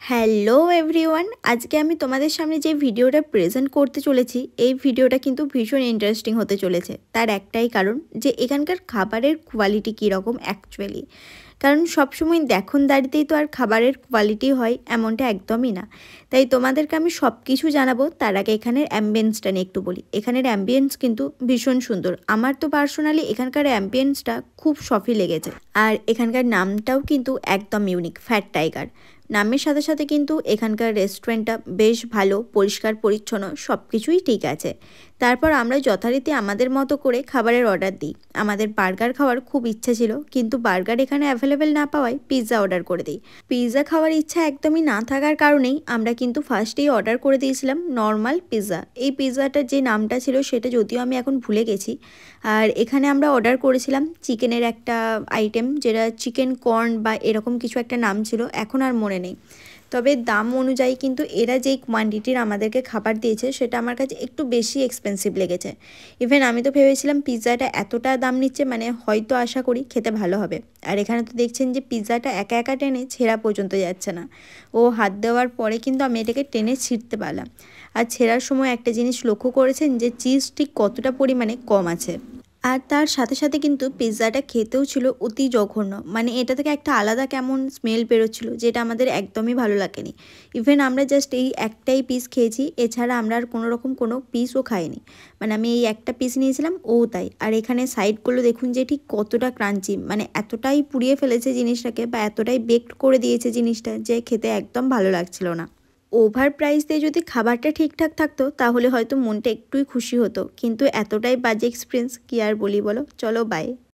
Hello everyone, আজকে আমি তোমাদের সামনে যে ভিডিওটা প্রেজেন্ট করতে চলেছি এই ভিডিওটা কিন্তু ভীষণ ইন্টারেস্টিং হতে চলেছে। তার একটাই কারণ যে এখানকার খাবারের কোয়ালিটি কীরকম অ্যাকচুয়ালি। কারণ সবসময় দেখনদারিতেই তো আর খাবারের কোয়ালিটি হয় এমনটা একদমই না। তাই তোমাদেরকে আমি সব কিছু জানাবো, তার আগে এখানের অ্যাম্বিয়েন্সটা নিয়ে একটু বলি। এখানের অ্যাম্বিয়েন্স কিন্তু ভীষণ সুন্দর, আমার তো পার্সোনালি এখানকার অ্যাম্বিয়েন্সটা খুব সফি লেগেছে। আর এখানকার নামটাও কিন্তু একদম ইউনিক, ফ্যাট টাইগার। নামের সাথে সাথে কিন্তু এখানকার রেস্টুরেন্টটা বেশ ভালো, পরিষ্কার পরিচ্ছন্ন, সব কিছুই ঠিক আছে। তারপর আমরা যথারীতি আমাদের মতো করে খাবারের অর্ডার দিই। আমাদের বার্গার খাওয়ার খুব ইচ্ছা ছিল, কিন্তু বার্গার এখানে অ্যাভেলেবেল না পাওয়ায় পিৎজা অর্ডার করে দিই। পিৎজা খাওয়ার ইচ্ছা একদমই না থাকার কারণেই আমরা কিন্তু ফার্স্টেই অর্ডার করে দিয়েছিলাম নর্মাল পিৎজা। এই পিৎজাটার যে নামটা ছিল সেটা যদিও আমি এখন ভুলে গেছি। আর এখানে আমরা অর্ডার করেছিলাম চিকেনের একটা আইটেম, যেটা চিকেন কর্ন বা এরকম কিছু একটা নাম ছিল, এখন আর মনে নেই। তবে দাম অনুযায়ী কিন্তু এরা যেই কোয়ান্টিটির আমাদেরকে খাবার দিয়েছে সেটা আমার কাছে একটু বেশি এক্সপেন্সিভ লেগেছে। ইভেন আমি তো ভেবেছিলাম পিৎজাটা এতটা দাম নিচ্ছে মানে হয়তো আশা করি খেতে ভালো হবে। আর এখানে তো দেখছেন যে পিৎজাটা একা একা টেনে ছেঁড়া পর্যন্ত যাচ্ছে না। ও হাত দেওয়ার পরে কিন্তু আমি এটাকে টেনে ছিঁড়তে পারলাম। আর ছেঁড়ার সময় একটা জিনিস লক্ষ্য করেছেন যে চিজ ঠিক কতটা পরিমাণে কম আছে। আর তার সাথে সাথে কিন্তু পিৎজাটা খেতেও ছিল অতি জঘন্য, মানে এটা থেকে একটা আলাদা কেমন স্মেল বেরোচ্ছিল, যেটা আমাদের একদমই ভালো লাগেনি। ইভেন আমরা জাস্ট এই একটাই পিস খেয়েছি, এছাড়া আমরা আর কোনো রকম কোনো পিসও খাইনি। মানে আমি এই একটা পিস নিয়েছিলাম, ও তাই। আর এখানে সাইডগুলো দেখুন যে ঠিক কতটা ক্রাঞ্চি, মানে এতটাই পুড়িয়ে ফেলেছে জিনিসটাকে বা এতটাই বেকড করে দিয়েছে জিনিসটা যে খেতে একদম ভালো লাগছিল না। ওভার প্রাইস দিয়ে যদি খাবারটা ঠিকঠাক থাকতো তাহলে হয়তো মনটা একটুই খুশি হতো, কিন্তু এতটাই বাজে এক্সপিরিয়েন্স, কি আর বলি বলো। চলো বাই।